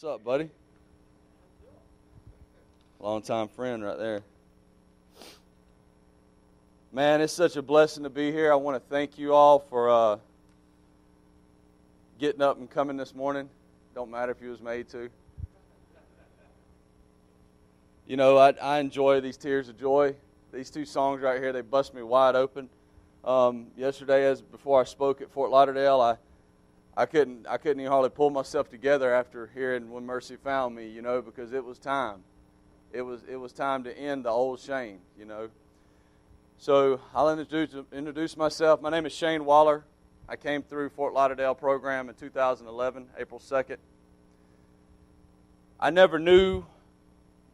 What's up, buddy? Long-time friend right there. Man, it's such a blessing to be here. I want to thank you all for getting up and coming this morning. Don't matter if you was made to. You know, I enjoy these Tears of Joy. These two songs right here, they bust me wide open. Yesterday, before I spoke at Fort Lauderdale, I couldn't even hardly pull myself together after hearing When Mercy Found Me, you know, because it was time. It was time to end the old Shane, you know. So I'll introduce myself. My name is Shane Waller. I came through Fort Lauderdale program in 2011, April 2nd. I never knew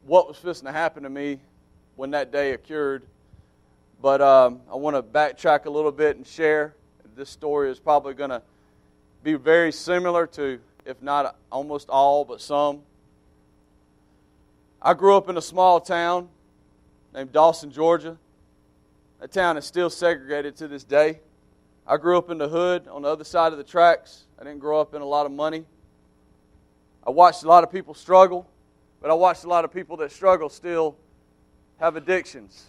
what was supposed to happen to me when that day occurred, but I want to backtrack a little bit and share. This story is probably going to be very similar to, if not almost all, but some. I grew up in a small town named Dawson, Georgia. That town is still segregated to this day. I grew up in the hood on the other side of the tracks. I didn't grow up in a lot of money. I watched a lot of people struggle, but I watched a lot of people that struggle still have addictions.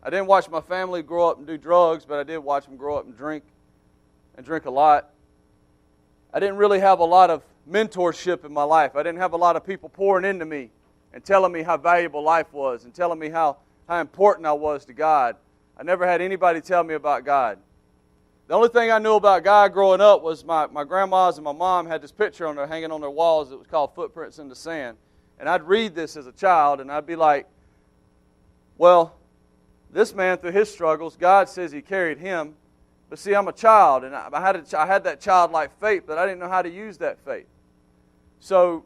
I didn't watch my family grow up and do drugs, but I did watch them grow up and drink a lot. I didn't really have a lot of mentorship in my life. I didn't have a lot of people pouring into me and telling me how valuable life was and telling me how important I was to God. I never had anybody tell me about God. The only thing I knew about God growing up was my grandmas and my mom had this picture on there hanging on their walls that was called Footprints in the Sand. And I'd read this as a child and I'd be like, well, this man through his struggles, God says He carried him. But see, I'm a child and I had that childlike faith, but I didn't know how to use that faith. So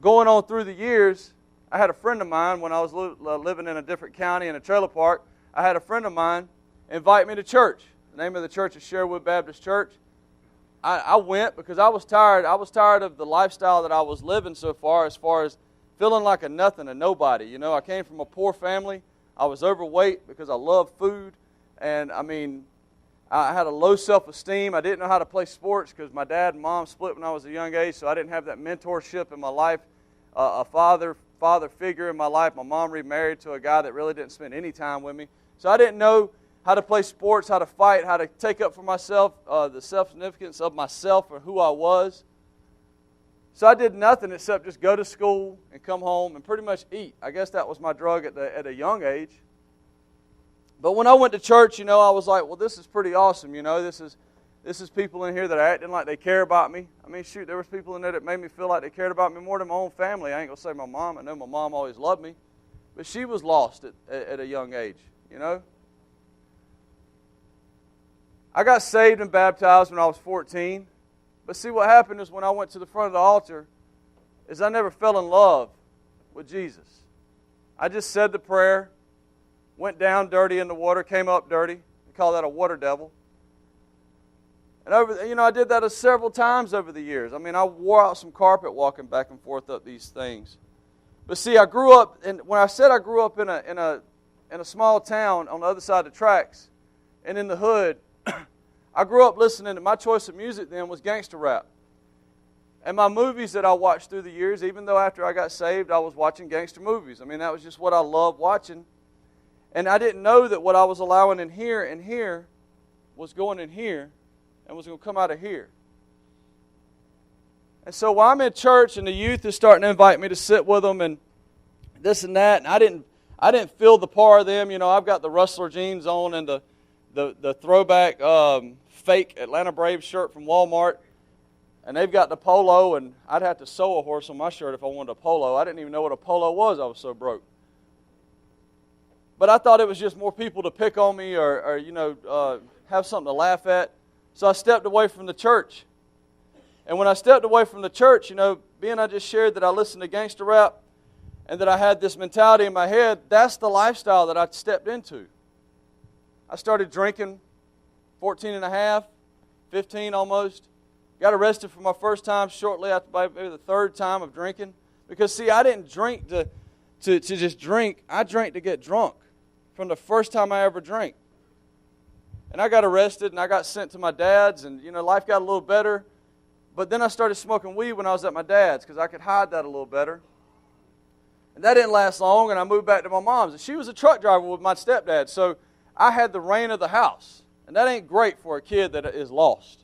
going on through the years, I had a friend of mine when I was living in a different county in a trailer park. I had a friend of mine invite me to church. The name of the church is Sherwood Baptist Church. I went because I was tired. I was tired of the lifestyle that I was living so far as feeling like a nothing, a nobody. You know, I came from a poor family. I was overweight because I loved food. And, I mean, I had a low self-esteem. I didn't know how to play sports because my dad and mom split when I was a young age, so I didn't have that mentorship in my life, a father figure in my life. My mom remarried to a guy that really didn't spend any time with me. So I didn't know how to play sports, how to fight, how to take up for myself, the self-significance of myself or who I was. So I did nothing except just go to school and come home and pretty much eat. I guess that was my drug at a young age. But when I went to church, you know, I was like, well, this is pretty awesome. You know, this is people in here that are acting like they care about me. I mean, shoot, there was people in there that made me feel like they cared about me more than my own family. I ain't going to say my mom. I know my mom always loved me. But she was lost at a young age, you know. I got saved and baptized when I was 14. But see, what happened is when I went to the front of the altar is I never fell in love with Jesus. I just said the prayer, went down dirty in the water, came up dirty. We call that a water devil. And I did that several times over the years. I mean, I wore out some carpet walking back and forth up these things. But see, I grew up, and when I said I grew up in a small town on the other side of the tracks and in the hood, I grew up listening to, my choice of music then was gangster rap. And my movies that I watched through the years, even though after I got saved, I was watching gangster movies. I mean, that was just what I loved watching. And I didn't know that what I was allowing in here was going in here and was going to come out of here. And so while I'm in church and the youth is starting to invite me to sit with them and this and that, and I didn't feel the par of them. You know, I've got the Rustler jeans on and the throwback fake Atlanta Braves shirt from Walmart. And they've got the polo, and I'd have to sew a horse on my shirt if I wanted a polo. I didn't even know what a polo was. I was so broke. But I thought it was just more people to pick on me or have something to laugh at. So I stepped away from the church. And when I stepped away from the church, you know, being I just shared that I listened to gangster rap and that I had this mentality in my head, that's the lifestyle that I stepped into. I started drinking 14 and a half, 15 almost. Got arrested for my first time shortly after maybe the third time of drinking. Because, see, I didn't drink to just drink. I drank to get drunk from the first time I ever drank. And I got arrested and I got sent to my dad's and, you know, life got a little better. But then I started smoking weed when I was at my dad's because I could hide that a little better. And that didn't last long, and I moved back to my mom's. And she was a truck driver with my stepdad, so I had the reign of the house. And that ain't great for a kid that is lost.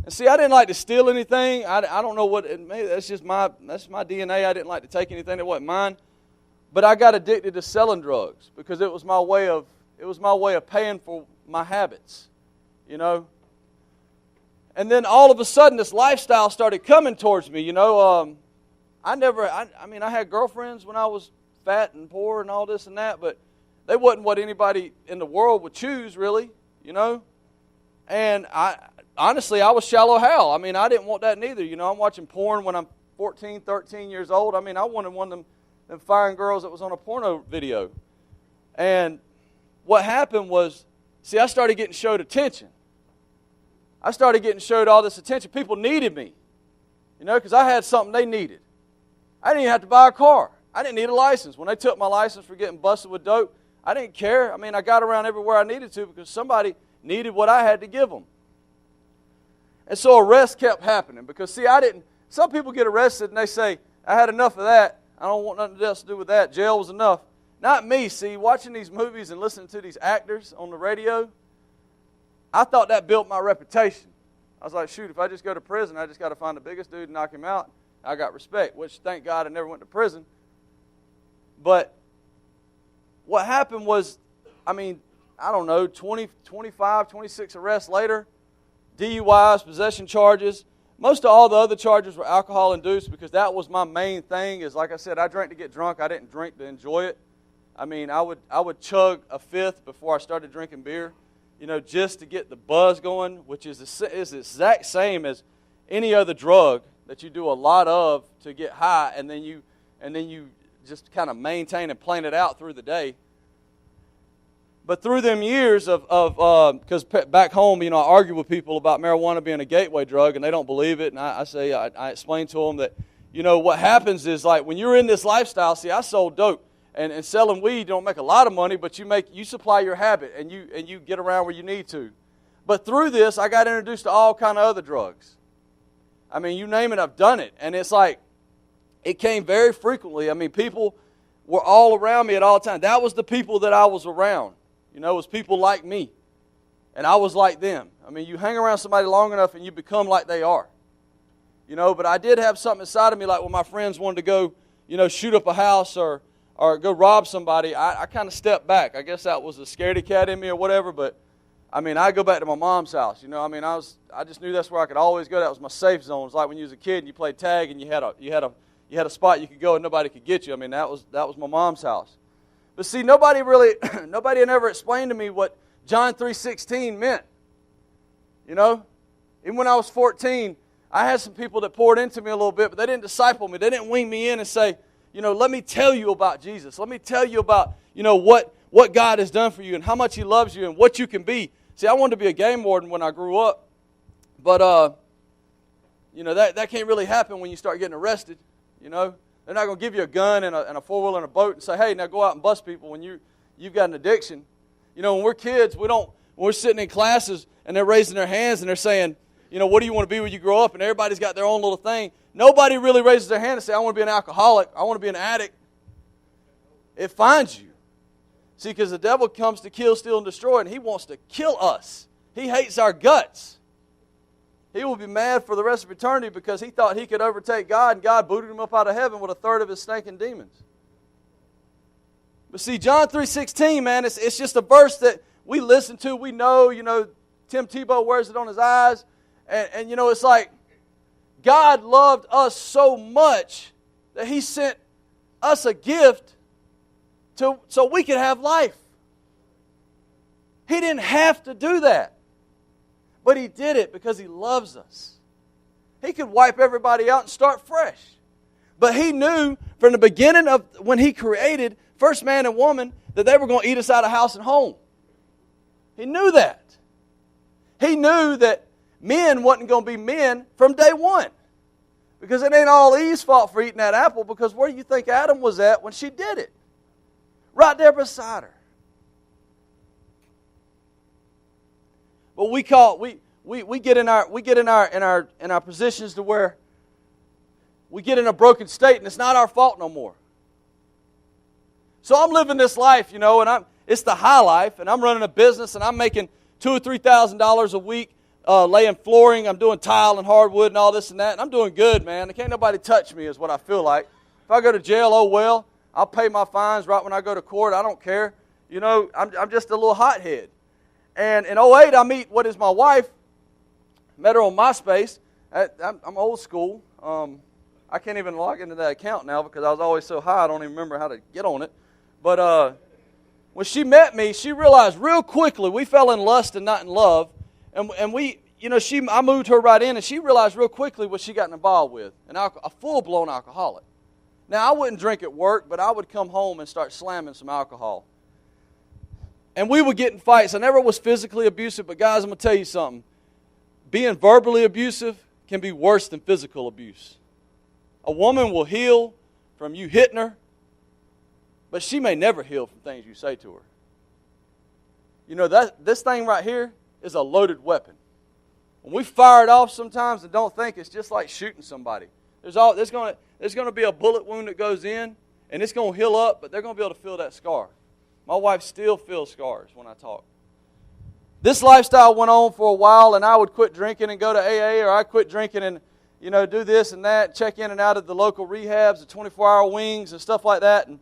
And see, I didn't like to steal anything. I don't know what it may. That's my DNA. I didn't like to take anything that wasn't mine. But I got addicted to selling drugs because it was my way of paying for my habits, you know. And then all of a sudden, this lifestyle started coming towards me, you know. I had girlfriends when I was fat and poor and all this and that, but they wasn't what anybody in the world would choose, really, you know. And honestly, I was shallow Hal. I mean, I didn't want that neither. You know, I'm watching porn when I'm 14, 13 years old. I mean, I wanted one of them fine girls that was on a porno video. And what happened was, see, I started getting showed attention. I started getting showed all this attention. People needed me, you know, because I had something they needed. I didn't even have to buy a car. I didn't need a license. When they took my license for getting busted with dope, I didn't care. I mean, I got around everywhere I needed to because somebody needed what I had to give them. And so arrests kept happening because, see, some people get arrested and they say, I had enough of that. I don't want nothing else to do with that. Jail was enough. Not me, see, watching these movies and listening to these actors on the radio, I thought that built my reputation. I was like, shoot, if I just go to prison, I just got to find the biggest dude and knock him out. I got respect, which thank God I never went to prison. But what happened was, I mean, I don't know, 20, 25, 26 arrests later, DUIs, possession charges. Most of all the other charges were alcohol-induced because that was my main thing. Is like I said, I drank to get drunk. I didn't drink to enjoy it. I mean, I would chug a fifth before I started drinking beer, you know, just to get the buzz going, which is the exact same as any other drug that you do a lot of to get high, and then you just kind of maintain and plan it out through the day. But through them years because back home, you know, I argue with people about marijuana being a gateway drug, and they don't believe it. And I explain to them that, you know, what happens is, like, when you're in this lifestyle, see, I sold dope, and selling weed, you don't make a lot of money, but you supply your habit, and you get around where you need to. But through this, I got introduced to all kind of other drugs. I mean, you name it, I've done it. And it's like, it came very frequently. I mean, people were all around me at all times. That was the people that I was around. You know, it was people like me. And I was like them. I mean, you hang around somebody long enough and you become like they are. You know, but I did have something inside of me, like when my friends wanted to go, you know, shoot up a house or go rob somebody, I kind of stepped back. I guess that was a scaredy cat in me or whatever, but I mean, I go back to my mom's house. You know, I mean, I just knew that's where I could always go. That was my safe zone. It was like when you was a kid and you played tag and you had a spot you could go and nobody could get you. I mean, that was my mom's house. But see, nobody had ever explained to me what John 3:16 meant. You know, even when I was 14, I had some people that poured into me a little bit, but they didn't disciple me. They didn't wing me in and say, you know, let me tell you about Jesus. Let me tell you about, you know, what God has done for you and how much He loves you and what you can be. See, I wanted to be a game warden when I grew up, but, you know, that can't really happen when you start getting arrested, you know. They're not going to give you a gun and a four-wheeler and a boat and say, hey, now go out and bust people when you've got an addiction. You know, when we're kids, when we're sitting in classes and they're raising their hands and they're saying, you know, what do you want to be when you grow up? And everybody's got their own little thing. Nobody really raises their hand and say, I want to be an alcoholic. I want to be an addict. It finds you. See, because the devil comes to kill, steal, and destroy, and he wants to kill us. He hates our guts. He will be mad for the rest of eternity because he thought he could overtake God, and God booted him up out of heaven with a third of his stinking demons. But see, John 3:16, man, it's just a verse that we listen to. We know, you know, Tim Tebow wears it on his eyes. And you know, it's like God loved us so much that He sent us a gift so we could have life. He didn't have to do that. But He did it because He loves us. He could wipe everybody out and start fresh. But He knew from the beginning of when He created first man and woman that they were going to eat us out of house and home. He knew that. He knew that men wasn't going to be men from day one. Because it ain't all Eve's fault for eating that apple, because where do you think Adam was at when she did it? Right there beside her. But we we get in our positions to where we get in a broken state, and it's not our fault no more. So I'm living this life, and it's the high life, and I'm running a business, and I'm making $2,000 or $3,000 a week, laying flooring. I'm doing tile and hardwood and all this and that, and I'm doing good, man. Can't nobody touch me is what I feel like. If I go to jail, oh well. I'll pay my fines right when I go to court. I don't care. I'm just a little hothead. And in '08, I meet what is my wife. Met her on MySpace. I'm old school. I can't even log into that account now because I was always so high I don't even remember how to get on it. But when she met me, she realized real quickly we fell in lust and not in love. And I moved her right in, and she realized real quickly what she got involved with, a full-blown alcoholic. Now, I wouldn't drink at work, but I would come home and start slamming some alcohol. And we would get in fights. I never was physically abusive, but guys, I'm going to tell you something. Being verbally abusive can be worse than physical abuse. A woman will heal from you hitting her, but she may never heal from things you say to her. This thing right here is a loaded weapon. When we fire it off sometimes and don't think, it's just like shooting somebody. There's going to be a bullet wound that goes in, and it's going to heal up, but they're going to be able to feel that scar. My wife still feels scars when I talk. This lifestyle went on for a while, and I would quit drinking and go to AA, or I'd quit drinking and do this and that, check in and out of the local rehabs, the 24-hour wings and stuff like that. And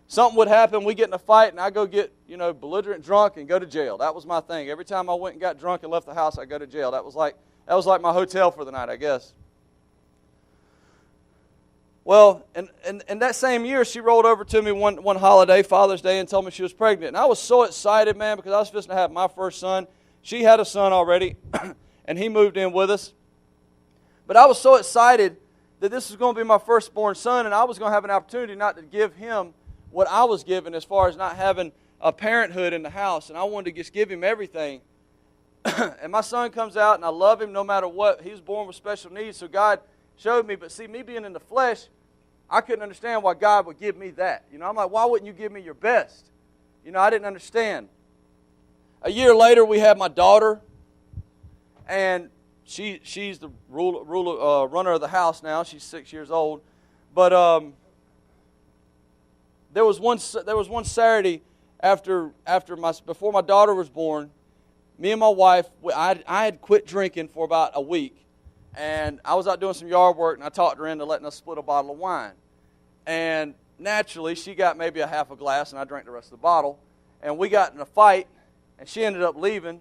something would happen, we get in a fight, and I go get belligerent drunk and go to jail. That was my thing. Every time I went and got drunk and left the house, I go to jail. That was like my hotel for the night, I guess. Well, and that same year, she rolled over to me one holiday, Father's Day, and told me she was pregnant. And I was so excited, man, because I was fixing to have my first son. She had a son already, and he moved in with us. But I was so excited that this was going to be my firstborn son, and I was going to have an opportunity not to give him what I was given as far as not having a parenthood in the house. And I wanted to just give him everything. And my son comes out, and I love him no matter what. He was born with special needs, so God showed me. But see, me being in the flesh, I couldn't understand why God would give me that. I'm like, why wouldn't you give me your best? I didn't understand. A year later, we had my daughter, and she's the runner of the house now. She's 6 years old. But there was one Saturday before my daughter was born. Me and my wife, I had quit drinking for about a week. And I was out doing some yard work, and I talked her into letting us split a bottle of wine. And naturally, she got maybe a half a glass, and I drank the rest of the bottle. And we got in a fight, and she ended up leaving.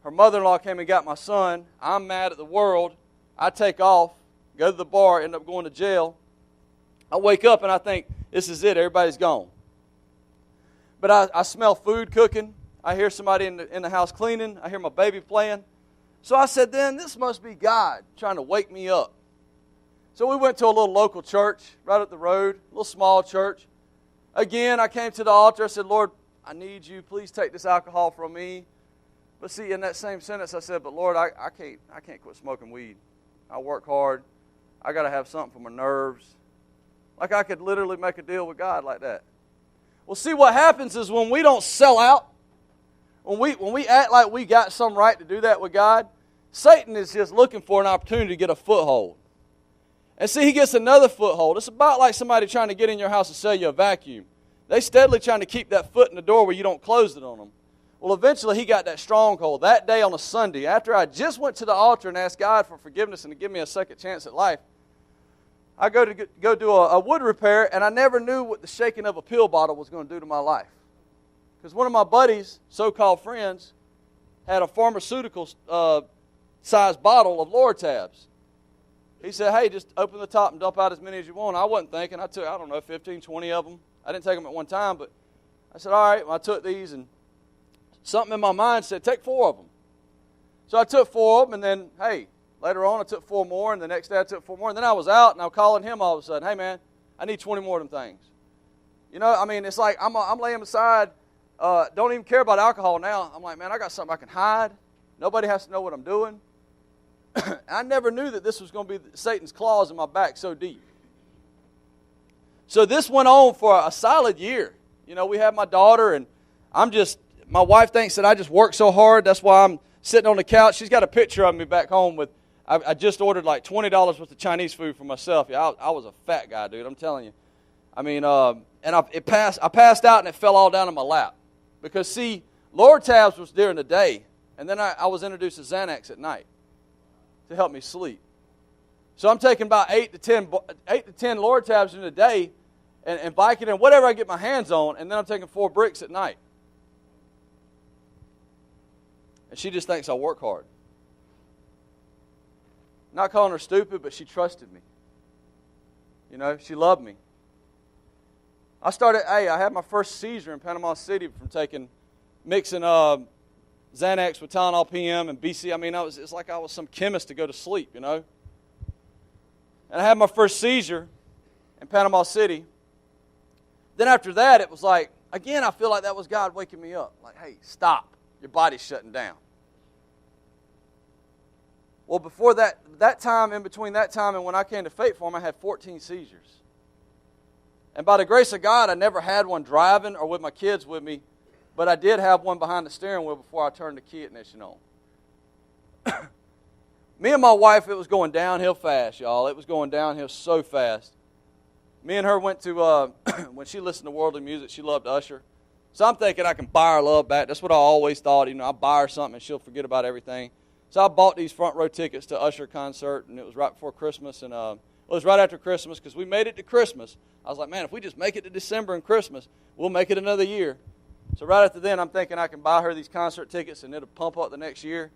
Her mother-in-law came and got my son. I'm mad at the world. I take off, go to the bar, end up going to jail. I wake up, and I think, this is it. Everybody's gone. But I smell food cooking. I hear somebody in the house cleaning. I hear my baby playing. So I said, then this must be God trying to wake me up. So we went to a little local church right up the road, a little small church. Again, I came to the altar. I said, Lord, I need you. Please take this alcohol from me. But see, in that same sentence, I said, but Lord, I can't quit smoking weed. I work hard. I got to have something for my nerves. Like I could literally make a deal with God like that. Well, see, what happens is when we don't sell out, when we act like we got some right to do that with God, Satan is just looking for an opportunity to get a foothold. And see, he gets another foothold. It's about like somebody trying to get in your house and sell you a vacuum. They steadily trying to keep that foot in the door where you don't close it on them. Well, eventually he got that stronghold. That day on a Sunday, after I just went to the altar and asked God for forgiveness and to give me a second chance at life, I go do a wood repair, and I never knew what the shaking of a pill bottle was going to do to my life. Because one of my buddies, so-called friends, had a pharmaceutical sized bottle of Lortabs. He said, hey, just open the top and dump out as many as you want. I wasn't thinking. I took, 15, 20 of them. I didn't take them at one time, but I said, all right. Well, I took these, and something in my mind said, take 4 of them. So I took 4 of them, and then, hey, later on I took 4 more, and the next day I took 4 more. And then I was out, and I was calling him all of a sudden, hey, man, I need 20 more of them things. It's like I'm laying beside, don't even care about alcohol now. I'm like, man, I got something I can hide. Nobody has to know what I'm doing. I never knew that this was going to be Satan's claws in my back so deep. So this went on for a solid year. We had my daughter, and my wife thinks that I just work so hard. That's why I'm sitting on the couch. She's got a picture of me back home with, I just ordered like $20 worth of Chinese food for myself. Yeah, I was a fat guy, dude, I'm telling you. I mean, and I passed out and it fell all down in my lap. Because, see, Lortabs was during the day, and then I was introduced to Xanax at night to help me sleep. So I'm taking about 8 to 10 Lortabs in a day and Vicodin, whatever I get my hands on, and then I'm taking 4 bricks at night. And she just thinks I work hard. Not calling her stupid, but she trusted me. You know, she loved me. I had my first seizure in Panama City from mixing Xanax with Tylenol PM and BC. I mean, it's like I was some chemist to go to sleep, you know. And I had my first seizure in Panama City. Then after that, it was like, again, I feel like that was God waking me up. Like, hey, stop. Your body's shutting down. Well, before that time, in between that time and when I came to Faith Farm, I had 14 seizures. And by the grace of God, I never had one driving or with my kids with me, but I did have one behind the steering wheel before I turned the key ignition on. Me and my wife, it was going downhill fast, y'all. It was going downhill so fast. Me and her went to, when she listened to worldly music, she loved Usher. So I'm thinking I can buy her love back. That's what I always thought. You know, I'll buy her something and she'll forget about everything. So I bought these front row tickets to Usher concert, and it was right before Christmas. And it was right after Christmas because we made it to Christmas. I was like, man, if we just make it to December and Christmas, we'll make it another year. So right after then, I'm thinking I can buy her these concert tickets and it'll pump up the next year.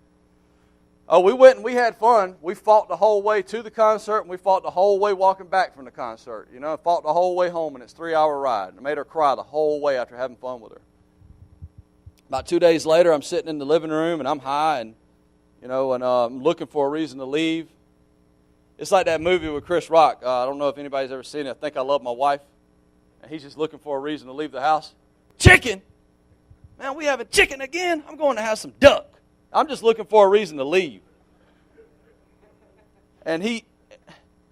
Oh, we went and we had fun. We fought the whole way to the concert, and we fought the whole way walking back from the concert. You know, fought the whole way home, and it's a 3-hour ride. I made her cry the whole way after having fun with her. About 2 days later, I'm sitting in the living room, and I'm high, and you know, and I'm looking for a reason to leave. It's like that movie with Chris Rock. I don't know if anybody's ever seen it. I think I Love My Wife, and he's just looking for a reason to leave the house. Chicken, man, we having chicken again? I'm going to have some duck. I'm just looking for a reason to leave. And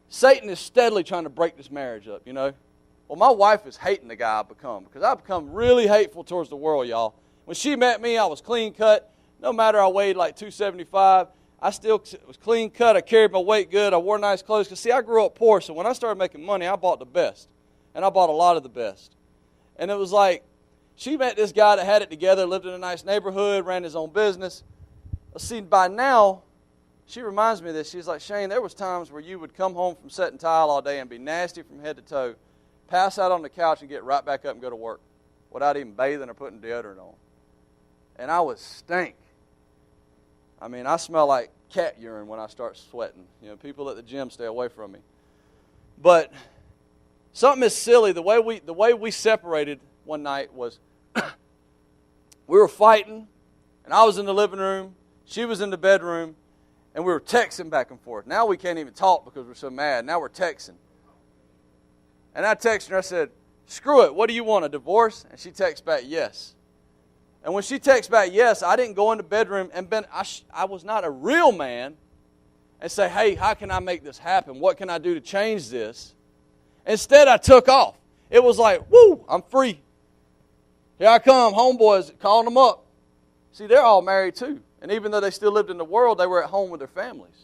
Satan is steadily trying to break this marriage up, you know. Well, my wife is hating the guy I've become because I've become really hateful towards the world, y'all. When she met me, I was clean cut. No matter I weighed like 275, I still was clean cut. I carried my weight good. I wore nice clothes. Because, see, I grew up poor, so when I started making money, I bought the best. And I bought a lot of the best. And it was like she met this guy that had it together, lived in a nice neighborhood, ran his own business. See, by now, she reminds me of this. She's like, Shane, there was times where you would come home from setting tile all day and be nasty from head to toe, pass out on the couch and get right back up and go to work without even bathing or putting deodorant on. And I would stink. I mean, I smell like cat urine when I start sweating. You know, people at the gym stay away from me. But something is silly. The way we separated one night was we were fighting, and I was in the living room. She was in the bedroom, and we were texting back and forth. Now we can't even talk because we're so mad. Now we're texting. And I texted her, I said, screw it, what do you want, a divorce? And she texts back, yes. And when she texts back, yes, I didn't go in the bedroom and I was not a real man and say, hey, how can I make this happen? What can I do to change this? Instead, I took off. It was like, woo, I'm free. Here I come, homeboys, calling them up. See, they're all married too. And even though they still lived in the world, they were at home with their families.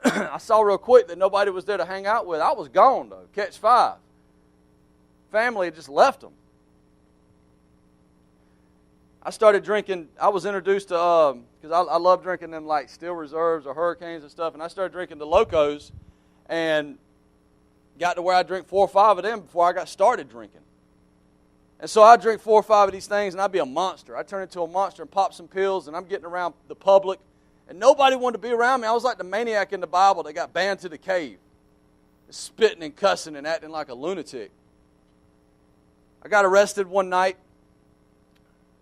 I saw real quick that nobody was there to hang out with. I was gone, though. Catch 5. Family had just left them. I started drinking. I was introduced to, because I love drinking them like Steel Reserves or Hurricanes and stuff, and I started drinking the Locos and got to where I drink 4 or 5 of them before I got started drinking. And so I drink 4 or 5 of these things, and I'd be a monster. I'd turn into a monster and pop some pills, and I'm getting around the public, and nobody wanted to be around me. I was like the maniac in the Bible that got banned to the cave, spitting and cussing and acting like a lunatic. I got arrested one night.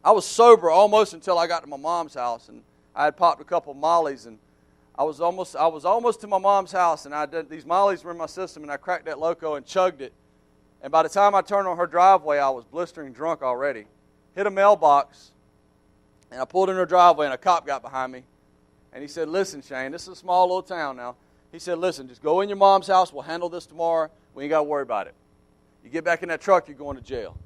I was sober almost until I got to my mom's house, and I had popped a couple of Mollies, and I was almost to my mom's house, and these Mollies were in my system, and I cracked that Loco and chugged it. And by the time I turned on her driveway, I was blistering drunk already. Hit a mailbox, and I pulled in her driveway, and a cop got behind me. And he said, listen, Shane, this is a small little town now. He said, listen, just go in your mom's house. We'll handle this tomorrow. We ain't got to worry about it. You get back in that truck, you're going to jail.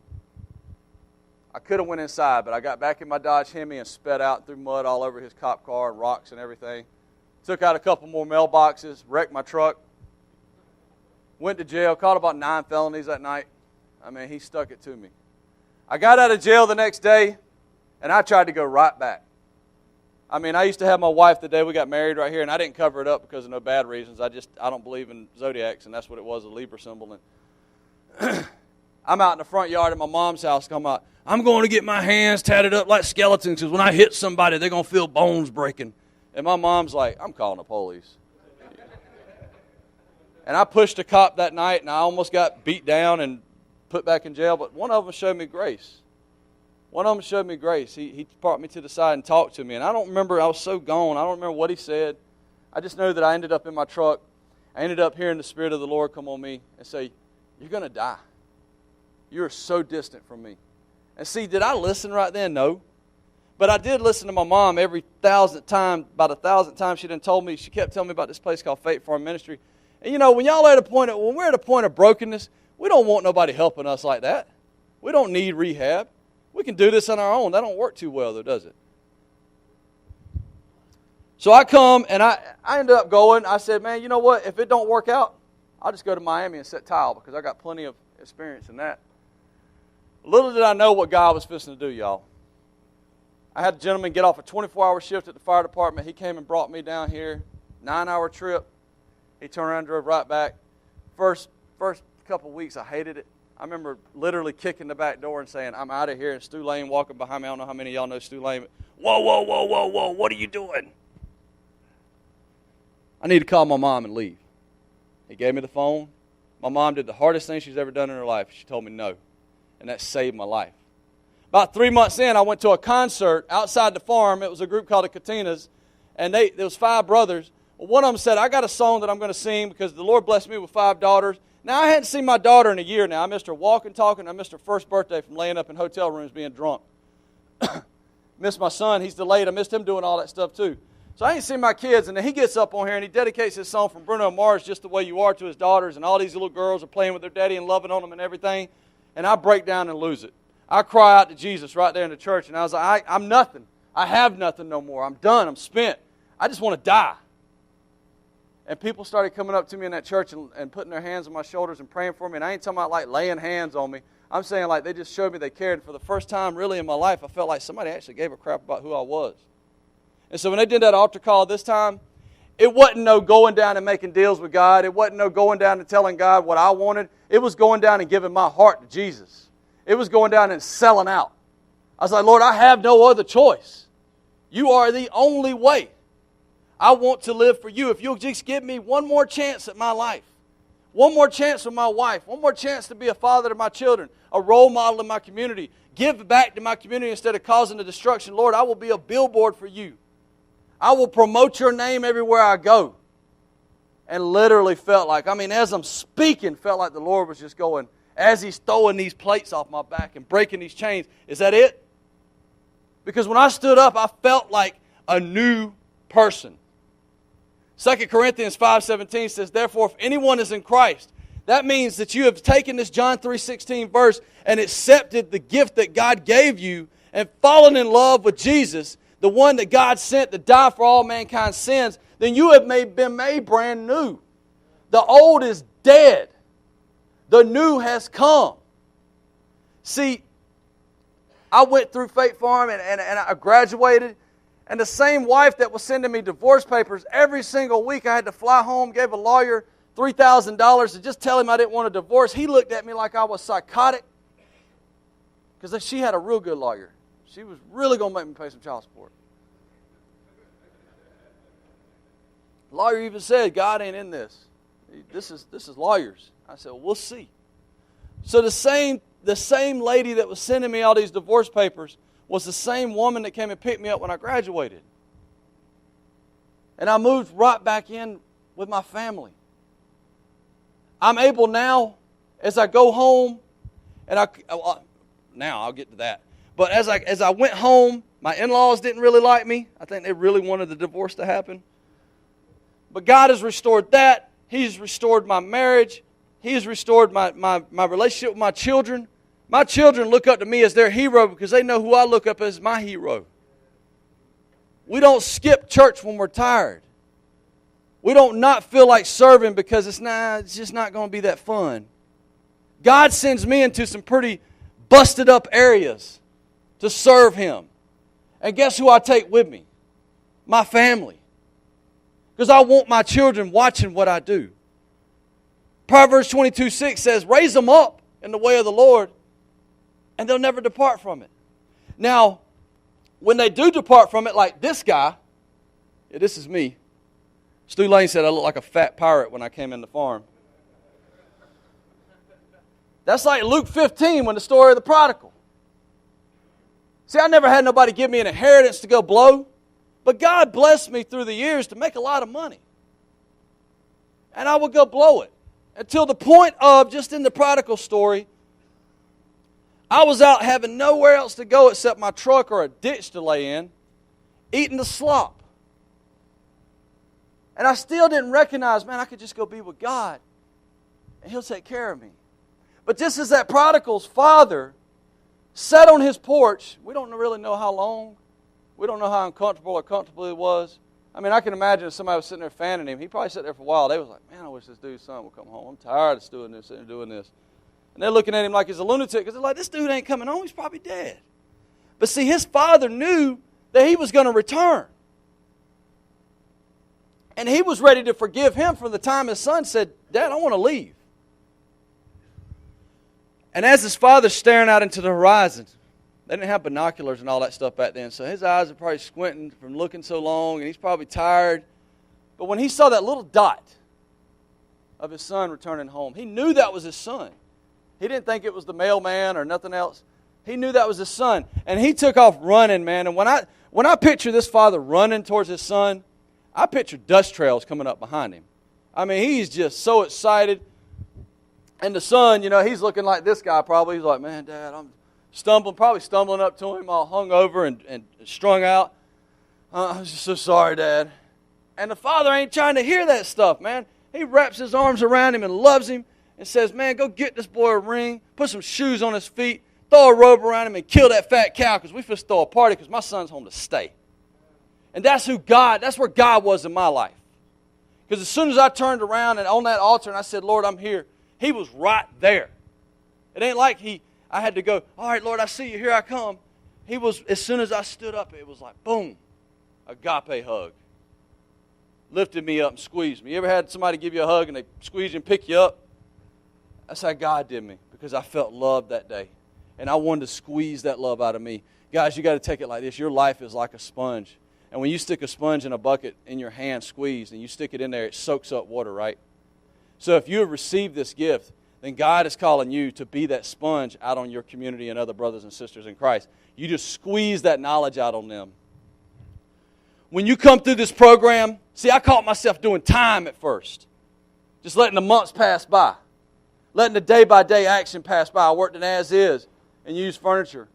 I could have went inside, but I got back in my Dodge Hemi and sped out through mud all over his cop car and rocks and everything. Took out a couple more mailboxes, wrecked my truck. Went to jail, caught about 9 felonies that night. I mean, he stuck it to me. I got out of jail the next day, and I tried to go right back. I mean, I used to have my wife the day we got married right here, and I didn't cover it up because of no bad reasons. I don't believe in zodiacs, and that's what it was, a Libra symbol. And I'm out in the front yard of my mom's house, I'm going to get my hands tatted up like skeletons because when I hit somebody, they're going to feel bones breaking. And my mom's like, I'm calling the police. And I pushed a cop that night, and I almost got beat down and put back in jail. But one of them showed me grace. He brought me to the side and talked to me. And I don't remember, I was so gone. I don't remember what he said. I just know that I ended up in my truck. I ended up hearing the Spirit of the Lord come on me and say, you're going to die. You are so distant from me. And see, did I listen right then? No. But I did listen to my mom every 1,000th time. About 1,000th time she done told me, she kept telling me about this place called Faith Farm Ministry. And you know, when we're at a point of brokenness, we don't want nobody helping us like that. We don't need rehab. We can do this on our own. That don't work too well though, does it? So I come and I ended up going. I said, man, you know what? If it don't work out, I'll just go to Miami and set tile because I got plenty of experience in that. Little did I know what God was fixing to do, y'all. I had a gentleman get off a 24-hour shift at the fire department. He came and brought me down here, 9-hour trip. He turned around and drove right back. First couple of weeks, I hated it. I remember literally kicking the back door and saying, I'm out of here. And Stu Lane walking behind me. I don't know how many of y'all know Stu Lane. Whoa, what are you doing? I need to call my mom and leave. He gave me the phone. My mom did the hardest thing she's ever done in her life. She told me no. And that saved my life. About 3 months in, I went to a concert outside the farm. It was a group called the Katinas. And there was 5 brothers. Well, one of them said, I got a song that I'm going to sing because the Lord blessed me with 5 daughters. Now, I hadn't seen my daughter in a year now. I missed her walking, talking. I missed her first birthday from laying up in hotel rooms being drunk. Missed my son. He's delayed. I missed him doing all that stuff too. So I ain't seen my kids. And then he gets up on here and he dedicates his song from Bruno Mars, Just the Way You Are, to his daughters. And all these little girls are playing with their daddy and loving on them and everything. And I break down and lose it. I cry out to Jesus right there in the church. And I was like, I'm nothing. I have nothing no more. I'm done. I'm spent. I just want to die. And people started coming up to me in that church and putting their hands on my shoulders and praying for me. And I ain't talking about like laying hands on me. I'm saying like they just showed me they cared. And for the first time really in my life, I felt like somebody actually gave a crap about who I was. And so when they did that altar call this time, it wasn't no going down and making deals with God. It wasn't no going down and telling God what I wanted. It was going down and giving my heart to Jesus. It was going down and selling out. I was like, Lord, I have no other choice. You are the only way. I want to live for you. If you'll just give me one more chance at my life, one more chance with my wife, one more chance to be a father to my children, a role model in my community, give back to my community instead of causing the destruction. Lord, I will be a billboard for you. I will promote your name everywhere I go. And literally felt like, as I'm speaking, felt like the Lord was just going, as He's throwing these plates off my back and breaking these chains. Is that it? Because when I stood up, I felt like a new person. 2 Corinthians 5:17 says, therefore, if anyone is in Christ, that means that you have taken this John 3:16 verse and accepted the gift that God gave you and fallen in love with Jesus, the one that God sent to die for all mankind's sins, then you have been made brand new. The old is dead. The new has come. See, I went through Faith Farm and I graduated. And the same wife that was sending me divorce papers every single week, I had to fly home, gave a lawyer $3,000 to just tell him I didn't want a divorce. He looked at me like I was psychotic because she had a real good lawyer. She was really going to make me pay some child support. The lawyer even said, God ain't in this. This is lawyers. I said, well, we'll see. So the same lady that was sending me all these divorce papers was the same woman that came and picked me up when I graduated. And I moved right back in with my family. I'm able now, as I go home, and now I'll get to that. But as I went home, my in-laws didn't really like me. I think they really wanted the divorce to happen. But God has restored that. He's restored my marriage. He has restored my relationship with my children. My children look up to me as their hero because they know who I look up as my hero. We don't skip church when we're tired. We don't not feel like serving because it's just not going to be that fun. God sends me into some pretty busted up areas to serve Him. And guess who I take with me? My family. Because I want my children watching what I do. Proverbs 22:6 says, raise them up in the way of the Lord, and they'll never depart from it. Now, when they do depart from it, like this guy, this is me. Stu Lane said I look like a fat pirate when I came in the farm. That's like Luke 15 when the story of the prodigal. See, I never had nobody give me an inheritance to go blow, but God blessed me through the years to make a lot of money. And I would go blow it. Until the point of, just in the prodigal story, I was out having nowhere else to go except my truck or a ditch to lay in, eating the slop. And I still didn't recognize, man, I could just go be with God, and He'll take care of me. But just as that prodigal's father sat on his porch, we don't really know how long, we don't know how uncomfortable or comfortable it was. I mean, I can imagine if somebody was sitting there fanning him, he probably sat there for a while. They was like, man, I wish this dude's son would come home. I'm tired of doing this and doing this. And they're looking at him like he's a lunatic because they're like, this dude ain't coming home. He's probably dead. But see, his father knew that he was going to return. And he was ready to forgive him from the time his son said, Dad, I want to leave. And as his father's staring out into the horizon, they didn't have binoculars and all that stuff back then, so his eyes are probably squinting from looking so long, and he's probably tired. But when he saw that little dot of his son returning home, he knew that was his son. He didn't think it was the mailman or nothing else. He knew that was his son. And he took off running, man. And when I picture this father running towards his son, I picture dust trails coming up behind him. I mean, he's just so excited. And the son, he's looking like this guy probably. He's like, man, Dad, I'm probably stumbling up to him all hungover and strung out. I'm just so sorry, Dad. And the father ain't trying to hear that stuff, man. He wraps his arms around him and loves him and says, man, go get this boy a ring, put some shoes on his feet, throw a robe around him and kill that fat cow because we first throw a party because my son's home to stay. And that's where God was in my life. Because as soon as I turned around and on that altar and I said, Lord, I'm here, He was right there. It ain't like I had to go, all right, Lord, I see you, here I come. He was, as soon as I stood up, it was like, boom, agape hug. Lifted me up and squeezed me. You ever had somebody give you a hug and they squeeze you and pick you up? That's how God did me, because I felt loved that day. And I wanted to squeeze that love out of me. Guys, you got to take it like this. Your life is like a sponge. And when you stick a sponge in a bucket in your hand squeezed and you stick it in there, it soaks up water, right? So if you have received this gift, then God is calling you to be that sponge out on your community and other brothers and sisters in Christ. You just squeeze that knowledge out on them. When you come through this program, see, I caught myself doing time at first. Just letting the months pass by. Letting the day-by-day action pass by. I worked in as-is and used furniture.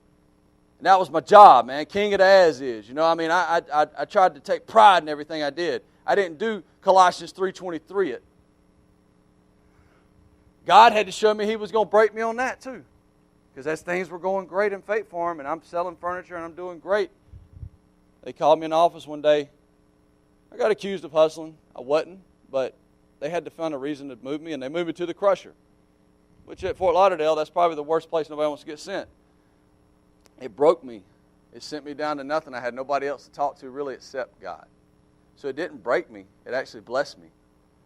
And that was my job, man. King of the as-is. I tried to take pride in everything I did. I didn't do Colossians 3:23 it. God had to show me He was going to break me on that too. Because as things were going great in Faith Farm and I'm selling furniture and I'm doing great, they called me in the office one day. I got accused of hustling. I wasn't, but they had to find a reason to move me, and they moved me to the crusher, which at Fort Lauderdale, that's probably the worst place nobody wants to get sent. It broke me. It sent me down to nothing. I had nobody else to talk to really except God. So it didn't break me. It actually blessed me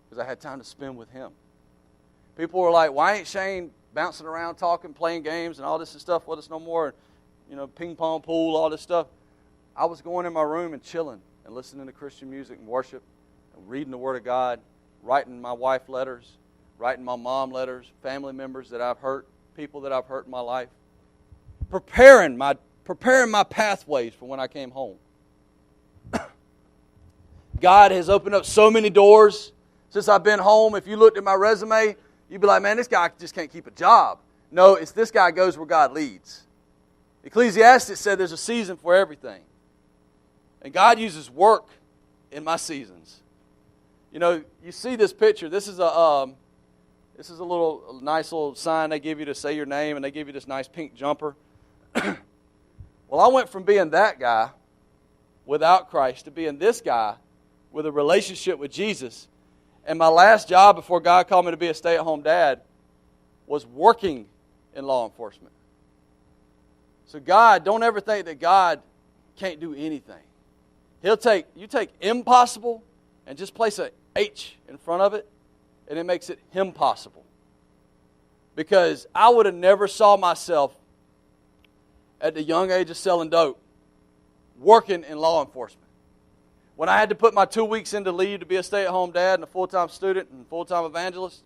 because I had time to spend with Him. People were like, why ain't Shane bouncing around talking, playing games and all this and stuff with us no more? Ping pong pool, all this stuff. I was going in my room and chilling and listening to Christian music and worship and reading the Word of God, writing my wife letters, writing my mom letters, family members that I've hurt, people that I've hurt in my life. Preparing my pathways for when I came home. God has opened up so many doors since I've been home. If you looked at my resume, you'd be like, man, this guy just can't keep a job. No, it's this guy goes where God leads. Ecclesiastes said there's a season for everything. And God uses work in my seasons. You see this picture. This is This is a nice little sign they give you to say your name, and they give you this nice pink jumper. Well, I went from being that guy without Christ to being this guy with a relationship with Jesus. And my last job before God called me to be a stay-at-home dad was working in law enforcement. So God, don't ever think that God can't do anything. You take impossible and just place an H in front of it, and it makes it impossible. Because I would have never saw myself at the young age of selling dope working in law enforcement. When I had to put my 2 weeks into leave to be a stay-at-home dad and a full-time student and full-time evangelist,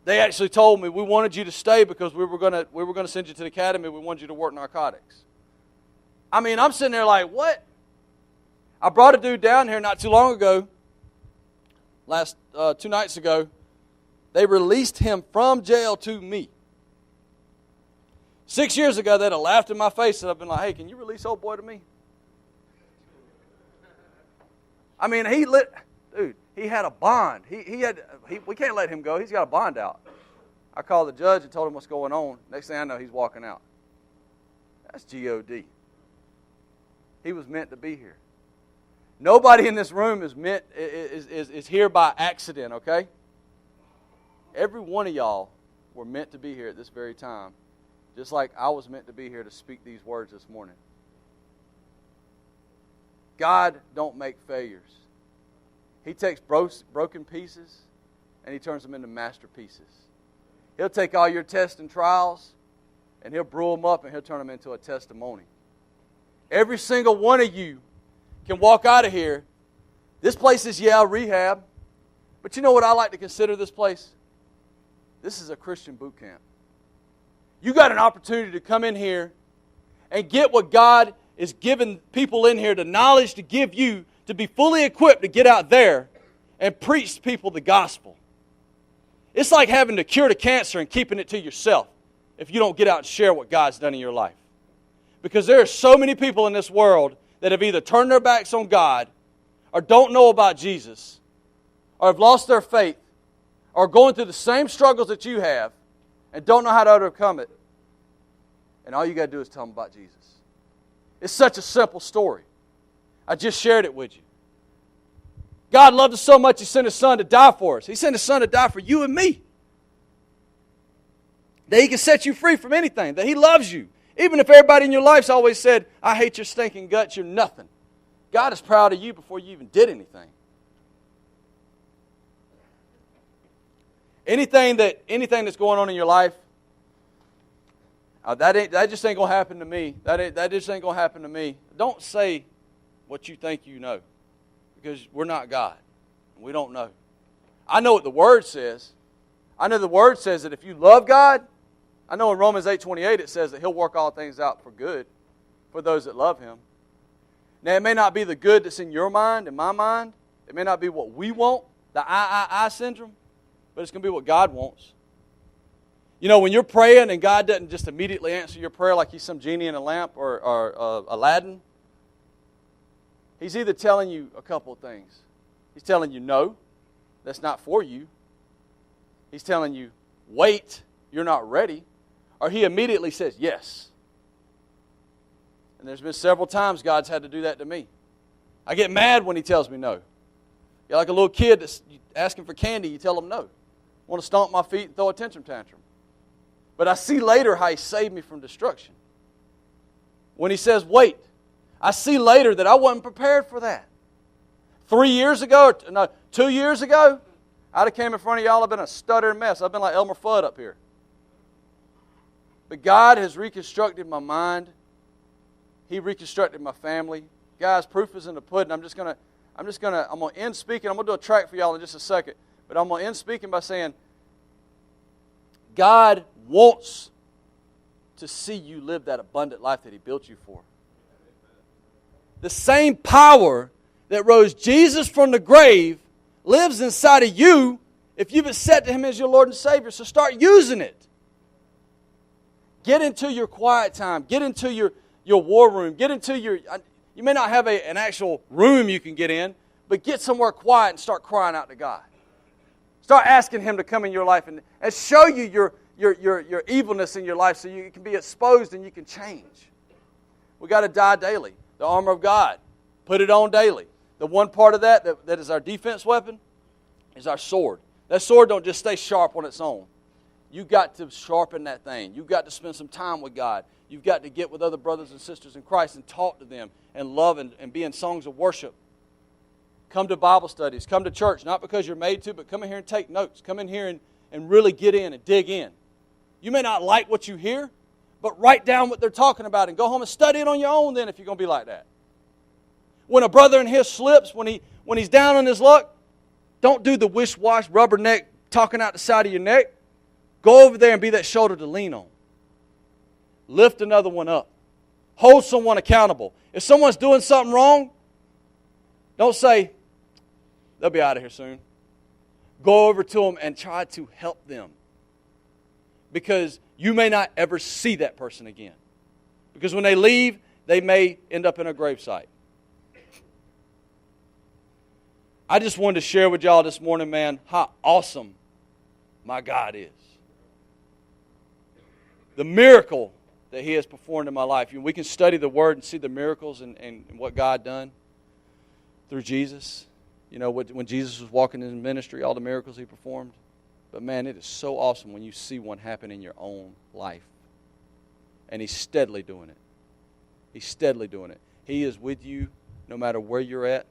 they actually told me, we wanted you to stay because we were going to send you to the academy. We wanted you to work narcotics. I mean, I'm sitting there like, what? I brought a dude down here not too long ago, 2 nights ago. They released him from jail to me. 6 years ago, they'd have laughed in my face and I've been like, hey, can you release old boy to me? I mean, he had a bond. We can't let him go. He's got a bond out. I called the judge and told him what's going on. Next thing I know, he's walking out. That's G-O-D. He was meant to be here. Nobody in this room is here by accident, okay? Every one of y'all were meant to be here at this very time, just like I was meant to be here to speak these words this morning. God don't make failures. He takes broken pieces and He turns them into masterpieces. He'll take all your tests and trials and He'll brew them up and He'll turn them into a testimony. Every single one of you can walk out of here. This place is, rehab. But you know what I like to consider this place? This is a Christian boot camp. You got an opportunity to come in here and get what God is giving people in here, the knowledge to give you to be fully equipped to get out there and preach to people the gospel. It's like having to cure the cancer and keeping it to yourself if you don't get out and share what God's done in your life. Because there are so many people in this world that have either turned their backs on God or don't know about Jesus or have lost their faith or are going through the same struggles that you have and don't know how to overcome it. And all you got to do is tell them about Jesus. It's such a simple story. I just shared it with you. God loved us so much He sent His Son to die for us. He sent His Son to die for you and me. That He can set you free from anything. That He loves you. Even if everybody in your life's always said, I hate your stinking guts, you're nothing. God is proud of you before you even did anything. Anything that's going on in your life, that just ain't going to happen to me. That just ain't going to happen to me. Don't say what you think you know, because we're not God. We don't know. I know what the Word says. I know the Word says that if you love God, I know in Romans 8:28 it says that He'll work all things out for good for those that love Him. Now, it may not be the good that's in your mind, in my mind. It may not be what we want, the I syndrome, but it's going to be what God wants. You know, when you're praying and God doesn't just immediately answer your prayer like He's some genie in a lamp or Aladdin, He's either telling you a couple of things. He's telling you, no, that's not for you. He's telling you, wait, you're not ready. Or He immediately says, yes. And there's been several times God's had to do that to me. I get mad when He tells me no. You're like a little kid that's asking for candy, you tell them no. I want to stomp my feet and throw a tantrum. But I see later how He saved me from destruction. When He says, wait, I see later that I wasn't prepared for that. 2 years ago, I'd have came in front of y'all, I've been a stuttering mess. I've been like Elmer Fudd up here. But God has reconstructed my mind. He reconstructed my family. Guys, proof is in the pudding. I'm going to end speaking. I'm going to do a track for y'all in just a second. But I'm going to end speaking by saying, God wants to see you live that abundant life that He built you for. The same power that rose Jesus from the grave lives inside of you if you've accepted Him as your Lord and Savior. So start using it. Get into your quiet time. Get into your war room. Get into you may not have an actual room you can get in, but get somewhere quiet and start crying out to God. Start asking Him to come in your life and show you your evilness in your life so you can be exposed and you can change. We got to die daily. The armor of God. Put it on daily. The one part of that is our defense weapon is our sword. That sword don't just stay sharp on its own. You've got to sharpen that thing. You've got to spend some time with God. You've got to get with other brothers and sisters in Christ and talk to them and love and be in songs of worship. Come to Bible studies. Come to church, not because you're made to, but come in here and take notes. Come in here and really get in and dig in. You may not like what you hear, but write down what they're talking about and go home and study it on your own then if you're going to be like that. When a brother in his slips, when he's down on his luck, don't do the wish-wash, rubberneck, talking out the side of your neck. Go over there and be that shoulder to lean on. Lift another one up. Hold someone accountable. If someone's doing something wrong, don't say, they'll be out of here soon. Go over to them and try to help them. Because you may not ever see that person again. Because when they leave, they may end up in a gravesite. I just wanted to share with y'all this morning, man, how awesome my God is. The miracle that He has performed in my life. We can study the Word and see the miracles and what God done through Jesus. You know, when Jesus was walking in ministry, all the miracles He performed. But man, it is so awesome when you see one happen in your own life. And He's steadily doing it. He's steadily doing it. He is with you no matter where you're at.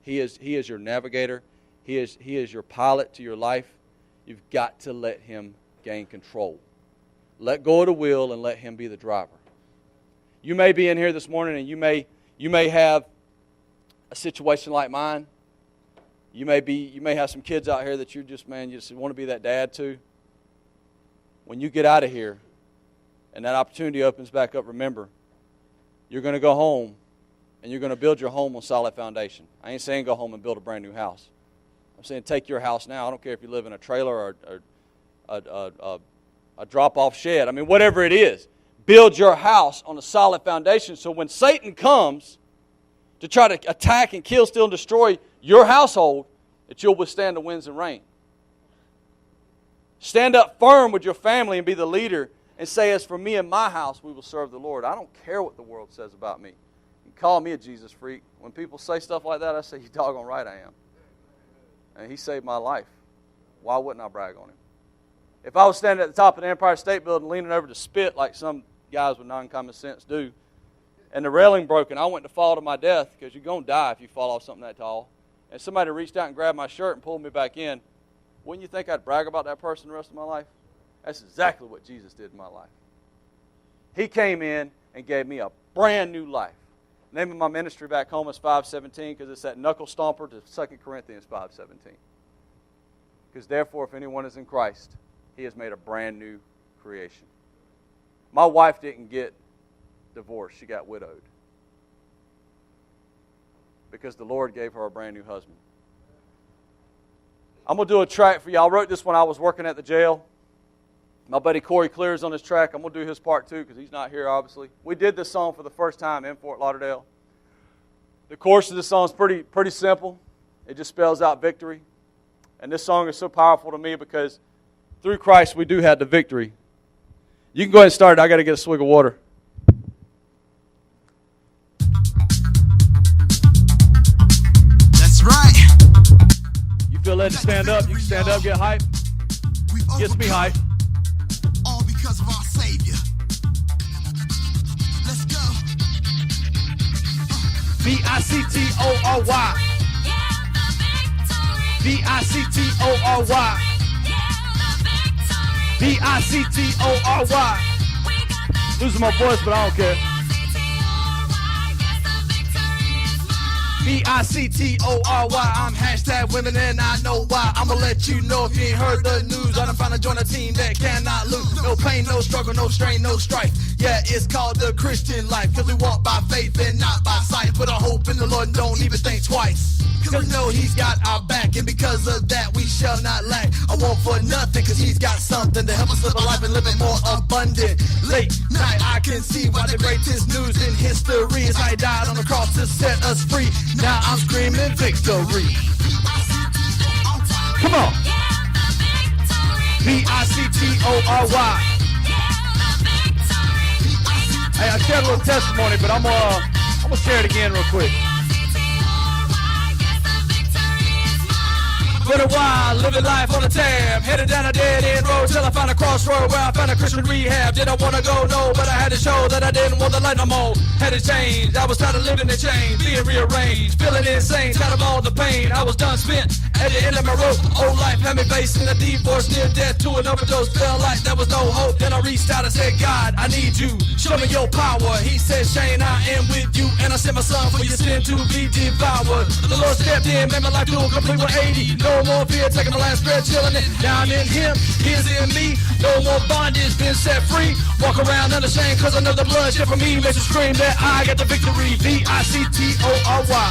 He is your navigator. He is your pilot to your life. You've got to let Him gain control. Let go of the wheel and let Him be the driver. You may be in here this morning and you may have a situation like mine. You may have some kids out here that you just want to be that dad to. When you get out of here and that opportunity opens back up, remember, you're going to go home and you're going to build your home on solid foundation. I ain't saying go home and build a brand new house. I'm saying take your house now. I don't care if you live in a trailer or a drop-off shed. I mean, whatever it is. Build your house on a solid foundation so when Satan comes to try to attack and kill, steal, and destroy your household, that you'll withstand the winds and rain. Stand up firm with your family and be the leader and say, as for me and my house, we will serve the Lord. I don't care what the world says about me. You can call me a Jesus freak. When people say stuff like that, I say, you doggone right I am. And He saved my life. Why wouldn't I brag on Him? If I was standing at the top of the Empire State Building leaning over to spit like some guys with non-common sense do, and the railing broken, I went to fall to my death because you're going to die if you fall off something that tall, and somebody reached out and grabbed my shirt and pulled me back in, wouldn't you think I'd brag about that person the rest of my life? That's exactly what Jesus did in my life. He came in and gave me a brand new life. The name of my ministry back home is 5:17 because it's that knuckle stomper to 2 Corinthians 5:17. Because therefore, if anyone is in Christ, He has made a brand new creation. My wife didn't get divorced. She got widowed. Because the Lord gave her a brand new husband. I'm going to do a track for you. I wrote this when I was working at the jail. My buddy Corey Clear's on this track. I'm going to do his part too because he's not here, obviously. We did this song for the first time in Fort Lauderdale. The chorus of this song is pretty simple. It just spells out victory. And this song is so powerful to me because through Christ we do have the victory. You can go ahead and start it. I got to get a swig of water. That's right. You feel led to stand up? You can stand up, get hype. Gets me hype. All because of our Savior. Let's go. V-I-C-T-O-R-Y. V-I-C-T-O-R-Y. V-I-C-T-O-R-Y. Losing my voice, but I don't care. V-I-C-T-O-R-Y. I'm hashtag women and I know why. I'ma let you know if you ain't heard the news. I done found to join a team that cannot lose. No pain, no struggle, no strain, no strife. Yeah, it's called the Christian life. Cause we walk by faith and not by sight. Put our hope in the Lord and don't even think twice. Cause we know He's got our back. And because of that we shall not lack. I want for nothing cause He's got something to help us live a life and live it more abundant. Late night I can see why the greatest news in history is how He died on the cross to set us free. Now I'm screaming victory. Come on. V-I-C-T-O-R-Y. Hey, I shared a little testimony, but I'm gonna share it again real quick. Been a while, living life on a tab, headed down a dead end road till I found a crossroad where I found a Christian rehab. Did I want to go? No, but I had to show that I didn't want the light no more. Had to change, I was tired of living in chains, being rearranged, feeling insane, tired of all the pain. I was done spent at the end of my rope. Old life had me facing a divorce, near death to an overdose. Felt like there was no hope. Then I reached out and said, God, I need you. Show me your power. He said, Shane, I am with you, and I sent my son for your sin to be devoured. The Lord stepped in, made my life do a complete 180. No more fear, taking my last breath, chilling it down in him. He's in me. No more bondage, been set free. Walk around unashamed, cause I know the blood shed for me makes you scream that I got the victory. V-I-C-T-O-R-Y.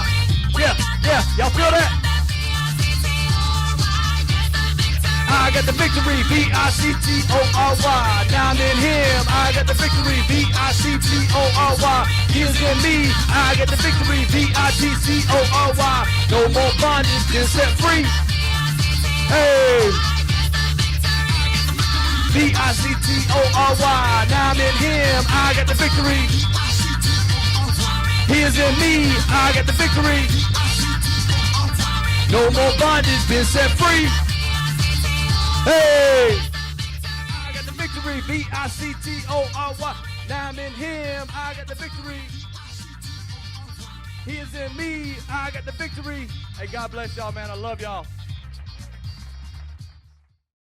Yeah, yeah, y'all feel that? I got the victory, V-I-C-T-O-R-Y. Now I'm in him, I got the victory, V-I-C-T-O-R-Y. He is in me, I got the victory, V-I-T-C-O-R-Y. No more bondage, been set free. Hey! V-I-C-T-O-R-Y. Now I'm in him, I got the victory. He is in me, I got the victory. No more bondage, been set free. Hey! I got the victory, V-I-C-T-O-R-Y. Now I'm in him, I got the victory. He is in me, I got the victory. Hey, God bless y'all, man. I love y'all.